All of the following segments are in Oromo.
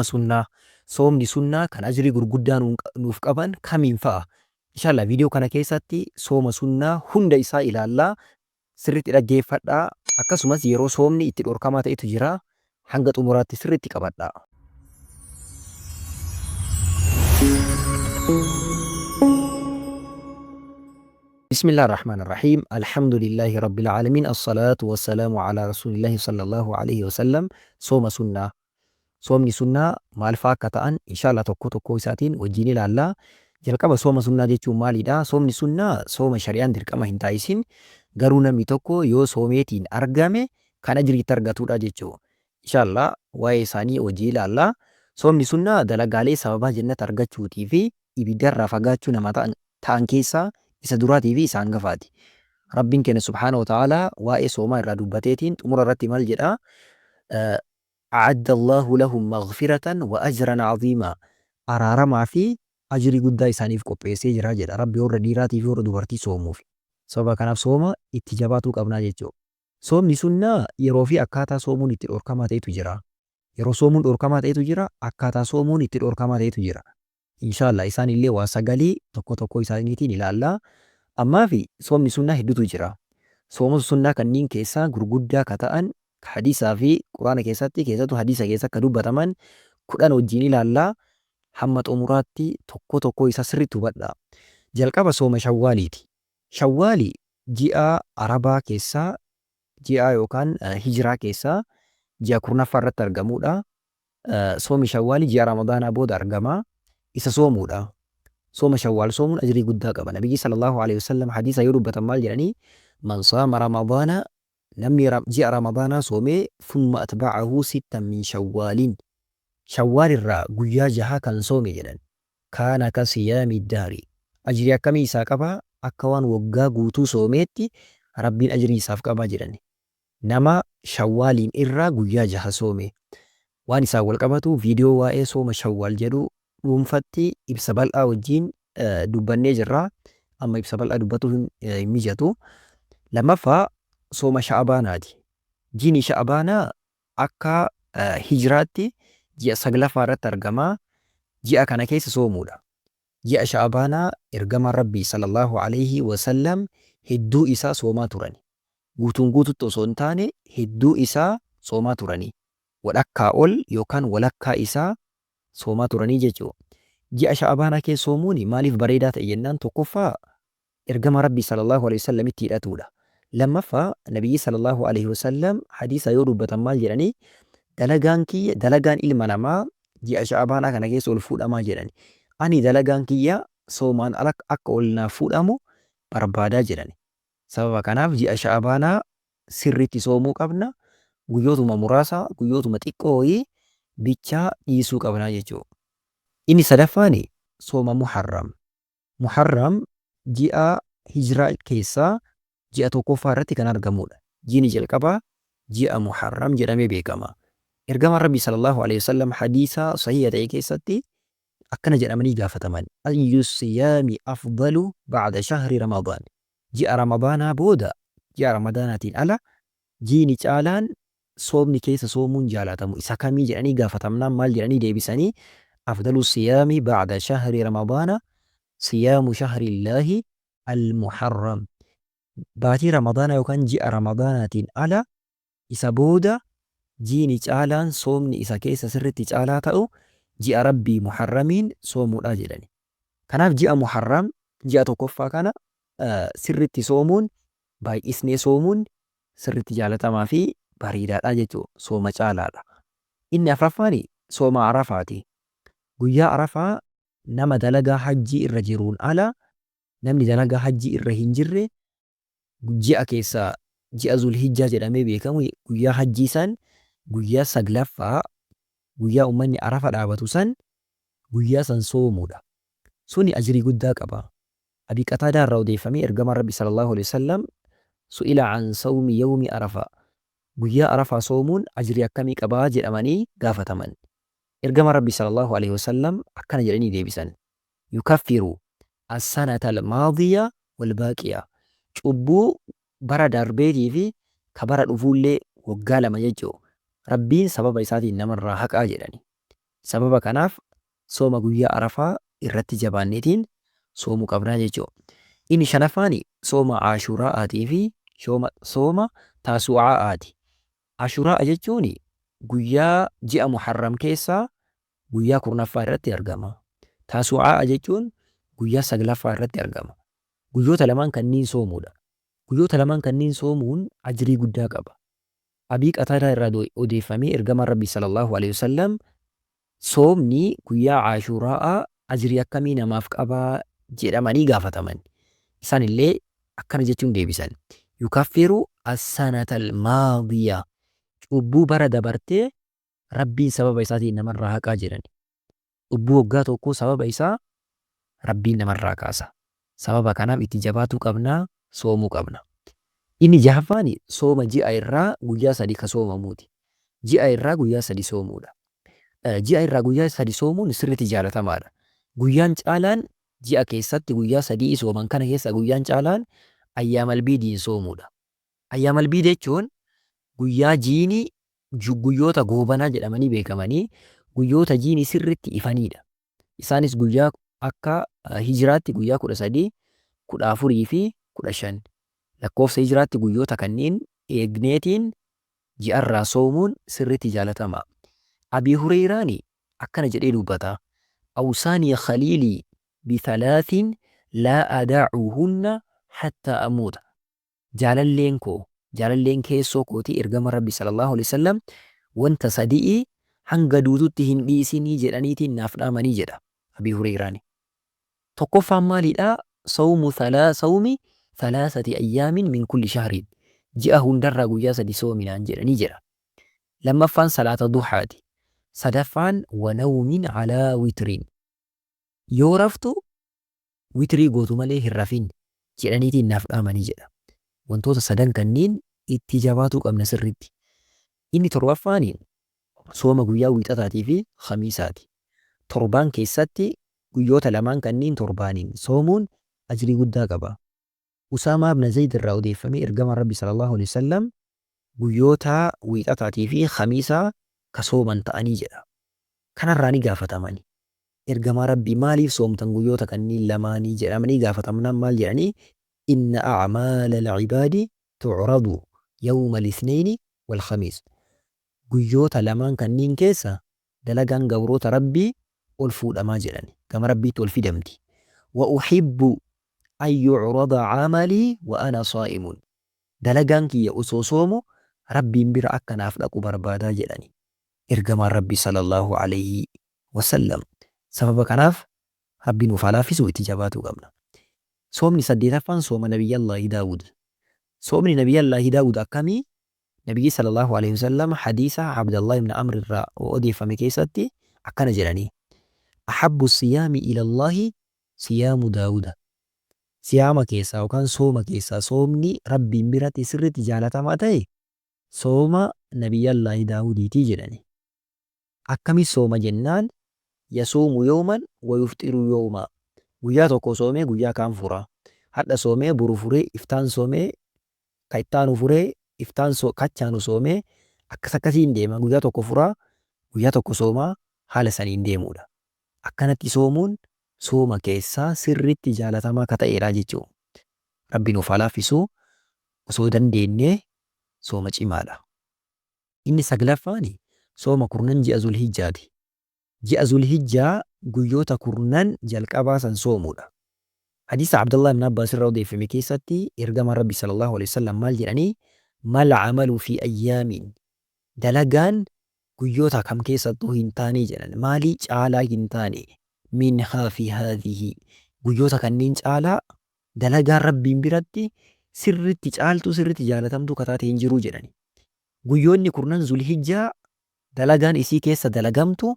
sunnaa soomni sunnaa kan ajrii gurguddaa nuuf qaban kamiin fa'a? Inshallah viidiyoo kana keessatti sooma sunnaa hunda isaa ilaallaa sirriitti dhaggeeffadhaa akkasumas yeroo soomni itti dhorkamaa ta'etu jira hanga xumuraatti sirriitti qabadhaa. بسم الله الرحمن الرحيم الحمد لله رب العالمين الصلاة والسلام على رسول الله صلى الله عليه وسلم صوم سنة صومني سنة maal fa'aa akka ta'an inshallah tokko tokko isaatiin wajjin ilaallaa. Jalqaba sooma sunnaa jechuun maalidha? Soomni sunnaa sooma shari'aan dirqama hin taasisin garuu namni tokko yoo soomeetiin argame kan ajriitti argatudha jechuudha. Inshallah waa'ee isaanii wajjin ilaallaa. Soomni sunnaa dalagaalee sababaa jannata argachuutii fi ibiddarraa fagaachuu nama ta'an keessaa isa duraatii fi isa hangafaati. Rabbiin keenya subhaanahu wa ta'aalaa waa'ee soomaa irraa dubbateetiin xumura irratti maal jedhaa? أعد الله لهم مغفرة وأجرا عظيما أرارما في أجري قد إسانيف قبيسي جراجل ربي ور ديراتي في ور دوبرتي صومو في سبا كان صوما اتجاباتو قبنا جيجو صوم نسونا يروفي أكاتا صومون اتر أركما تيتو جرا يرو صومون أركما تيتو جرا أكاتا صومون اتر أركما تيتو جرا إن شاء الله إسان اللي واسقالي تقو تقو إسانيتين إلى الله أما في صوم نسونا هدوتو جرا صوم السنة كنين كيسا غرغودا كتاان hadiisaa fi quraana keessattuu hadiisa keessa akka dubbataman kudhan wajjin ilaallaa hamma xumuraatti tokko tokko isa sirriitti hubadhaa. Jalqaba sooma shawwaaliiti. Shawwaali ji'a arabaa keessaa ji'a yookaan hijiraa keessaa ji'a kurnaffaa irratti argamudha. Soomi shawwaali ji'a ramadaanaa booda argama isa soomuudha. Sooma shawwaal soomuun ajrii guddaa qaba. Nabiyyi sallallahu alaihi wasallam hadiisa yoo dubbatan maal jedhanii man saama ramadaana namni ji'a ramadaanaa soomee thumma atba'ahu sittan min shawwaaliin shawwaal irraa guyyaa jaha kan soome jedhan kaana ka siyaami daari ajrii akkamii isaa qaba akka waan waggaa guutuu soomeetti rabbiin ajrii isaaf qaba jedhan nama shawwaaliin irraa guyyaa jaha soome waan isaa wal qabatu viidiyoo waa'ee sooma shawwaal jedhu dhuunfatti ibsa bal'aa wajjin dubbannee jirra amma ibsa bal'aa dubbatu hin mijatu. Lammaffaa sooma sha'abaanaati. Jiini sha'abaanaa akka hijiraatti ji'a saglaffaa irratti argama. Ji'a kana keessa soomuudha. Ji'a sha'abaanaa ergama rabbii sallallahu alaihi wasallam hedduu isaa soomaa turani. Guutuun guututti osoo hin taane hedduu isaa soomaa turani. Walakkaa ol yookaan walakkaa isaa soomaa turanii jechuudha. Ji'a sha'abaanaa keessa soomuun maaliif bareedaa ta'e jennaan tokkoffaa ergama rabbii sallallahu alaihi wasallam itti hidhatuudha. Lammaffaa nabiyyi sallallahu alaihi wasallam hadiisa yoo dubbatan maal jedhanii dalagaan ilma namaa ji'a sha'abaanaa kana keessa ol fuudhamaa jedhani. Ani dalagaan kiyya soomaan akka ol naaf fuudhamu barbaadaa jedhani. Sababa kanaaf ji'a sha'abaanaa sirriitti soomuu qabna. Guyyootuma muraasa guyyootuma xiqqoo bichaa dhiisuu qabna jechuudha. Inni sadaffaani sooma muharram. Muharram ji'a hijiraa keessaa ji'a tokkoffaa irratti kan argamudha. Jiini jalqabaa ji'a muharram jedhamee beekama. Ergama rabbii sallallahu alaihi wasallam hadiisa sahiha ta'e keessatti akkana jedhamanii gaafataman. Ayyu siyaami afdalu ba'da shahri ramadaan. Ji'a ramadaanaa booda ji'a ramadaanaatiin ala jiini caalaan soomni keessa soomuun jaalatamu isa kamii jedhanii gaafatamnaan maal jedhanii deebisanii afdalu siyaami ba'da shahri ramadaana siyaamu shahri illaahi al-muharram. Baatii ramadaana yookaan ji'a ramadaanaatiin ala isa booda jiini caalaan soomni isa keessa sirriitti caalaa ta'u ji'a rabbii muharramiin soomuudha jedhani. Kanaaf ji'a muharram ji'a tokkoffaa kana sirriitti soomuun baay'isnee soomuun sirriitti jaalatamaa fi bareedaadha jechuudha. Sooma caalaadha. Inni afuraffaan sooma arafaati. Guyyaa arafaa nama dalagaa hajjii irra jiruun ala namni dalagaa hajjii irra hin jirre ji'a keessaa ji'a zulhijjaa jedhamee beekamu guyyaa hajjii san guyyaa saglaffaa guyyaa uummanni arafa dhaabatu san guyyaa san soomuudha. Suni ajrii guddaa qaba. Abii Qataadaa irraa odeeffamee ergama rabbi sallallahu alaihi wasallam su'ila an sawmi yawmi arafa. Guyyaa arafaa soomuun ajrii akkamii qabaa jedhamanii gaafataman. Ergama rabbi sallallahu alaihi wasallam akkana jedhanii deebisan. Yukaffiru as-sanata al-maadiya wal-baaqiya. Cubbuu bara darbeetii fi kabara dhufuullee waggaa lama jechuudha. Rabbiin sababa isaatiin namarraa haqaa jedhani. Sababa kanaaf sooma guyyaa Arafaa irratti jabaanneetiin soomuu qabnaa jechuudha. Inni shanaffaani sooma Ashuraa'aatii fi sooma Taasuu'aati. Ashuraa'a jechuun guyyaa ji'a Muharram keessaa guyyaa kurnaffaa irratti argama. Taasuu'aa jechuun guyyaa saglaffaa irratti argama. Guyyoota lamaan kanniin soomuudha. Guyyoota lamaan kanniin soomuun ajrii guddaa qaba. Abii Qataadaa irraa odeeffamee ergamaan Rabbii sallallahu alaihi wasallam soomni guyyaa Ashuraa'aa ajrii akkamii namaaf qabaa jedhamanii gaafataman. Isaan illee akkana jechuun deebisan. Yukaffiru as-sanatal maadiyaa. Cubbuu bara dabartee Rabbiin sababa isaatiin namarraa haqaa jedhan. Cubbuu waggaa tokkoo sababa isaa Rabbiin namarraa kaasa. Sababa kanaaf itti jabaatuu qabnaa, soomuu qabna. Inni jahaffaani sooma ji'a irraa guyyaa 3 ka soomamuuti. Ji'a irraa guyyaa 3 soomuudha. Ji'a irraa guyyaa 3 soomuun sirriitti jaalatamaadha. Guyyaan caalaan ji'a keessatti guyyaa 3 sooman kana keessa guyyaan caalaan ayyaamal biidiin soomuudha. Ayyaamal biidii jechuun guyyaa jiini guyyoota goobanaa jedhamanii beekamanii guyyoota jiini sirriitti ifanidha. Isaanis guyyaa akka hijiraatti guyyaa 13, 14 fi 15. Lakkoofsa hijiraatti guyyoota kanneen eegneetiin ji'arraa soomuun sirriitti jaalatama. Abii Hureyraani akkana jedhee dubbata. Awsaanii khaliilii bithalaatiin laa adaacuhunna hattaa amuuta. Jaalalleen keessoo kootii ergama Rabbi sallallahu alaihi wasallam wanta sadii hanga duututti hin dhiisinii jedhaniitiin naaf dhaamanii jedha Abii Hureyraani. Tokkoffaan maalidhaa? Sawmi thalaasati ayyaamin min kulli shahriin. Ji'a hundarraa guyyaa 3 soominaan jedhanii jedha. Lammaffaan salaata duhaati. Sadaffaan wanawmin calaa witiriin. Yoo raftu witirii gootu malee hin rafin jedhaniitiin naaf dhaamanii jedha. Wantoota sadan kanneen itti jabaatuu qabna sirriitti. Inni torbaffaani sooma guyyaa wiixataatii fi khamiisaati. Torbaan keessatti guyyoota lamaan kanneen torbaaniin soomuun ajrii guddaa qaba. Usaamaa ibn Zayd irraa odeeffamee ergama Rabbi sallallahu alaihi wasallam guyyoota wiixataatii fi khamiisaa ka sooman ta'anii jedha. Kanarraa ni gaafatamani. Ergama Rabbi maaliif soomtan guyyoota kanneen lamaanii jedhamanii gaafatamnaan maal jedhanii? Inna a'maala al-cibaadi tu'radu yawma al-ithnayni wal-khamiis. Guyyoota lamaan kanneen keessa dalagaan gabroota Rabbii ol fuudhamaa jedhan. Gama Rabbiitti ol fidamti. Wa uhibbu an yu'rada camalii wa ana saa'imun. Dalagaan kiyya osoo soomu Rabbiin bira akka naaf dhaqu barbaadaa jedhani. Ergamaan Rabbi sallallahu alaihi wasallam. Sababa kanaaf Rabbiin nuuf haa laaffisu itti jabaatuu qabna. Soomni 8ffaan sooma Nabiyyallaahi Daawud. Soomni Nabiyyallaahi Daawud akkamii? Nabiyyi sallallahu alaihi wasallam hadiisa Abdallah ibn Amr irraa odeeffame keessatti akkana jedhanii. Ahabbu siyaami ilallaahi siyaamu Daawuda. Siyaama keessaa yookaan sooma keessaa soomni Rabbiin biratti sirriitti jaalatamaa ta'e sooma Nabiyyallaahi Daawudiitii jedhani. Akkami sooma jennaan? Yasuumu yooman wa yufxiru yooma. Guyyaa tokko soomee guyyaa kaan fura. Hadha soomee buru furee iftaan soomee ka ittaanu furee iftaan kachaanu soomee akkas akkasiin deema. Guyyaa tokko furaa guyyaa tokko soomaa haala saniin deemuudha. Akkanatti soomuun sooma keessaa sirriitti jaalatamaa ka ta'eedha jechuudha. Rabbi nuuf haa laaffisu osoo dandeenyee sooma cimaadha. Inni 9ffaani sooma kurnan ji'a Zulhijjaati. Ji'a Zulhijjaa guyyoota kurnan jalqabaa san soomuudha. Hadiisa Abdullah ibn Abbas irraa odeeffame keessatti ergama Rabbi sallallahu alaihi wasallam maal jedhanii? Mal camalu fi ayyaamin. Dalagaan guyyoota kam keessattuu hin taane jedhan. Maalii caalaa hin taane? Minhaa fi haadhihi. Guyyoota kanneen caalaa dalagaan Rabbiin biratti sirriitti caaltuu sirriitti jaalatamtuu kataate hin jiru jedhani. Guyyoonni kurnan Zulhijjaa dalagaan isii keessa dalagamtu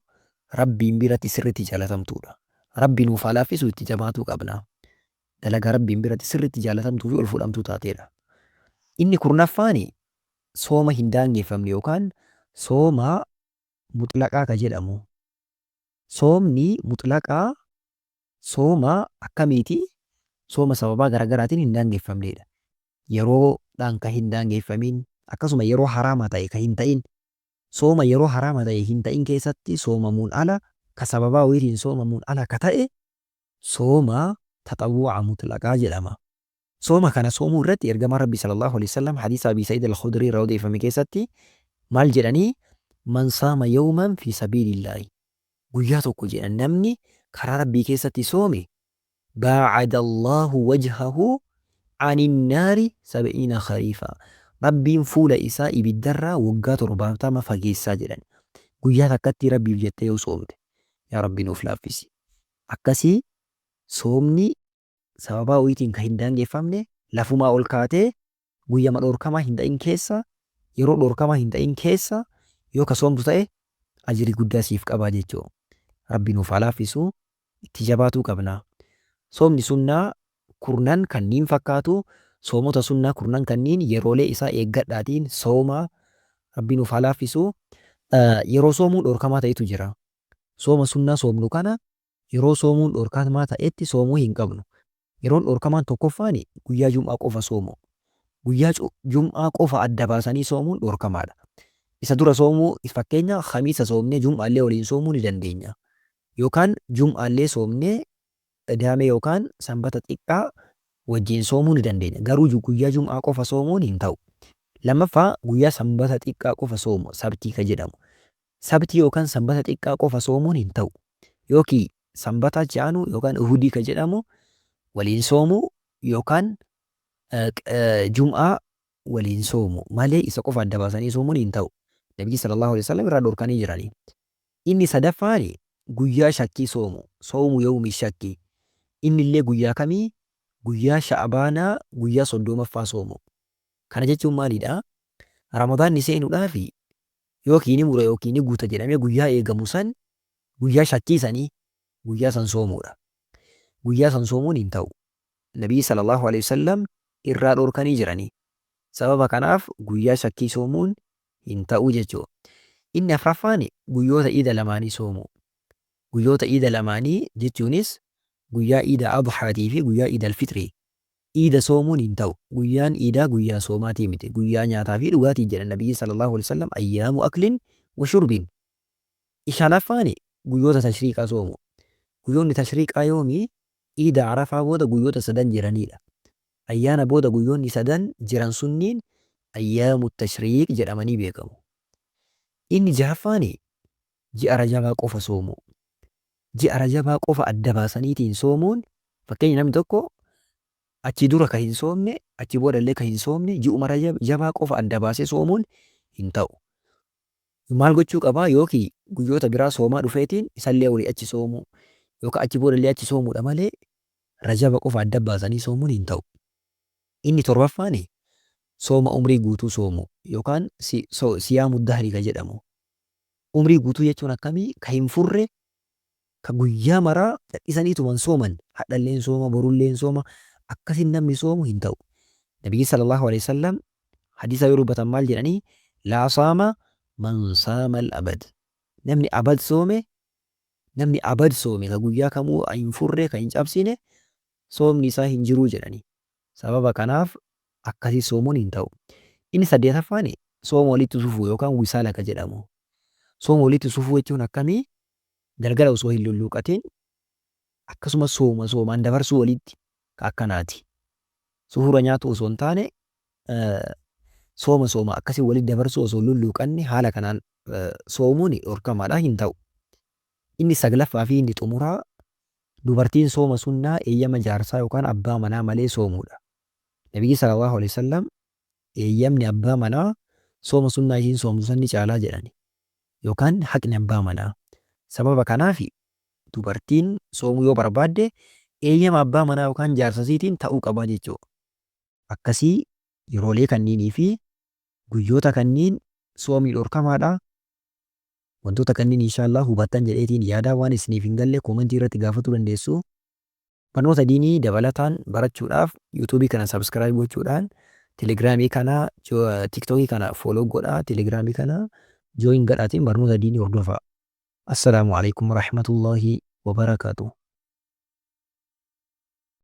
Rabbiin biratti sirriitti jaalatamtuudha. Rabbi nuuf haa laaffisu itti jabaatuu qabna. Dalagaa Rabbiin biratti sirriitti jaalatamtuu fi ol fudhamtuu taateedha. Inni 10ffaani sooma hin daangeffamne yookaan sooma mutlaqaa ka jedhamu. Soomni mutlaqaa sooma akkamiiti? Sooma sababaa garagaraatiin hin daangeffamnedha. Yeroodhaan ka hin daangeffamin akkasuma yeroo haraamaa ta'e ka hin ta'in sooma yeroo haraama ta'e hin ta'in keessatti soomamuun ala ka sababaa wayitiin soomamuun ala ka ta'e sooma taxawwu'a mutlaqaa jedhama. Sooma kana soomuu irratti ergamaa Rabbi sallallahu alaihi wasallam hadiisa Abii Sa'iid al-Khudrii irraa odeeffame keessatti maal jedhanii man saama yawman fi sabiilillaahi guyyaa tokko jedhan namni karaa Rabbii keessatti soome baacada Allahu wajhahu anin naari sab'iina khariifa Rabbiin fuula isaa ibiddarraa waggaa 70 fageessaa jedhan. Guyyaa takkatti Rabbiif jettee yoo soomte yaa Rabbi nuuf laaffisi. Akkasii soomni sababaa wayitiin kan hin daangeffamne lafumaa ol kaatee guyyama dhorkamaa hin ta'in keessa yeroo dhorkamaa hin ta'in keessa yoo ka soomtu ta'e ajiri guddaa siif qabaa jechuu. Rabbi nuuf haa laaffisu itti jabaatuu qabna. Soomni sunnaa kurnan kanniin fakkaatu soomota sunnaa kurnan kanniin yeroolee isaa eeggadhaatiin soomaa Rabbi nuuf haa laaffisu. Yeroo soomuun dhorkamaa ta'etu jira. Sooma sunnaa soomnu kana yeroo soomuun dhorkamaa ta'etti soomuu hin qabnu. Yeroon dhorkamaan tokkoffaan guyyaa jum'aa qofa soomu. Guyyaa jum'aa qofa adda baasanii soomuun dhorkamaadha. Isa dura soomuu fakkeenya khamiisa soomnee jum'aallee waliin soomuu ni dandeenya. Yookaan jum'aallee soomnee daame yookaan sanbata xiqqaa wajjin soomuu ni dandeenya. Garuu guyyaa jum'aa qofa soomuun hin ta'u. Lammaffaa guyyaa sanbata xiqqaa qofa soomu sabtii ka jedhamu. Sabtii yookaan sanbata xiqqaa qofa soomuun hin ta'u. Yookiin sanbata jaanu yookaan uhudii ka jedhamu waliin soomuu yookaan jum'aa waliin soomu malee isa qofa adda baasanii soomuun hin ta'u. Nabiyyi sallallahu alaihi wasallam irraa dhorkanii jiranii. Inni sadaffaan guyyaa shakkii soomu soomu yawmi shakkii. Inni illee guyyaa kamii guyyaa sha'abaanaa guyyaa 30ffaa soomu. Kana jechuun maalidha? Ramadaanni seenuudhaaf yookiin mura yookiin guuta jedhamee guyyaa eegamu san guyyaa shakkii sanii guyyaa san soomuudha. Guyyaa san soomuun hin ta'u. Nabiyyi sallallahu alaihi wasallam irraa dhorkanii jiranii. Sababa kanaaf guyyaa shakkii soomuun hin ta'u jechuudha. Inni afraffaan guyyoota iida lamaanii soomu. Guyyoota iida lamaanii jechuunis guyyaa iida adhaatii fi guyyaa iida alfitrii. Iida soomuun hin ta'u. Guyyaan iidaa guyyaa soomaatii miti. Guyyaa nyaataa fi dhugaatii jedha Nabiyyi sallallahu alaihi wasallam ayyaamu aklin wa shurbin. Shanaffaan guyyoota tashriiqaa soomu. Guyyoonni tashriiqaa yoomii iida arafaa booda guyyoota sadan jiranidha. Ayyaana booda guyyoonni sadan jiran sunniin ayyaamu tashriiq jedhamanii beekamu. Inni jahaffaan ji'a rajabaa qofa soomu. Ji'a rajabaa qofa adda baasaniitiin soomuun fakkeenya namni tokko achi dura ka hin soomne achi booda illee ka hin soomne ji'uma rajabaa qofa adda baasee soomuun hin ta'u. Maal gochuu qabaa yookiin guyyoota biraa soomaa dhufeetiin isallee walii achi soomuu yookaan achi booda illee achi soomuudha malee rajaba qofa adda baasanii soomuun hin ta'u. Inni torbaffaan sooma umrii guutuu soomu yookaan siyaamu dahrii ka jedhamu. Umrii guutuu jechuun akkamii ka hin furre ka guyyaa maraa dadhisaniituman sooman hadhalleen sooma borulleen sooma akkasin namni soomu hin ta'u. Nabiyyi sallallahu alaihi wasallam hadiisa yoo dubbatan maal jedhanii laa saama man saama al-abad. Namni abad soome ka guyyaa kamuu hin furre ka hin cabsine soomni isaa hin jiruu jedhanii. Sababa kanaaf akkasii soomuun hin ta'u. Inni saddeetaffaan sooma walitti sufuu yookaan wisaala ka jedhamu. Sooma walitti sufuu jechuun akkamii galgala osoo hin lulluuqatiin akkasumas soomaan dabarsuu walitti ka akkanaati. Suhuura nyaatu osoo hin taane sooma akkasii walitti dabarsuu osoo hin lulluuqanne haala kanaan soomuun dhorkamaadha hin ta'u. Inni saglaffaa fi inni xumuraa dubartiin sooma sunnaa eeyyama jaarsaa yookaan abbaa manaa malee soomuudha. Nabiyyi sallallahu alaihi wasallam eeyyamni abbaa manaa sooma sunnaa isiin soomtu sanni caalaa jedhani yookaan haqni abbaa manaa. Sababa kanaaf dubartiin soomuu yoo barbaadde eeyyama abbaa manaa yookaan jaarsasiitiin ta'uu qabaa jechuudha. Akkasii yeroolee kanniinii fi guyyoota kanniin soomii dhorkamaadha. Wantoota kanniin inshaallah hubattan jedheetiin yaadaa waan isiniif hin galle koomentii irratti gaafachuu dandeessu. Barnoota diinii dabalataan barachuudhaaf yuutuubii kana sabskiraayib gochuudhaan telegiraamii kana tiktookii kana fooloo godhaa telegiraamii kana jooyin godhaatiin barnoota diinii hordofaa. Assalaamu alaikum warahmatullahi wabarakaatuh.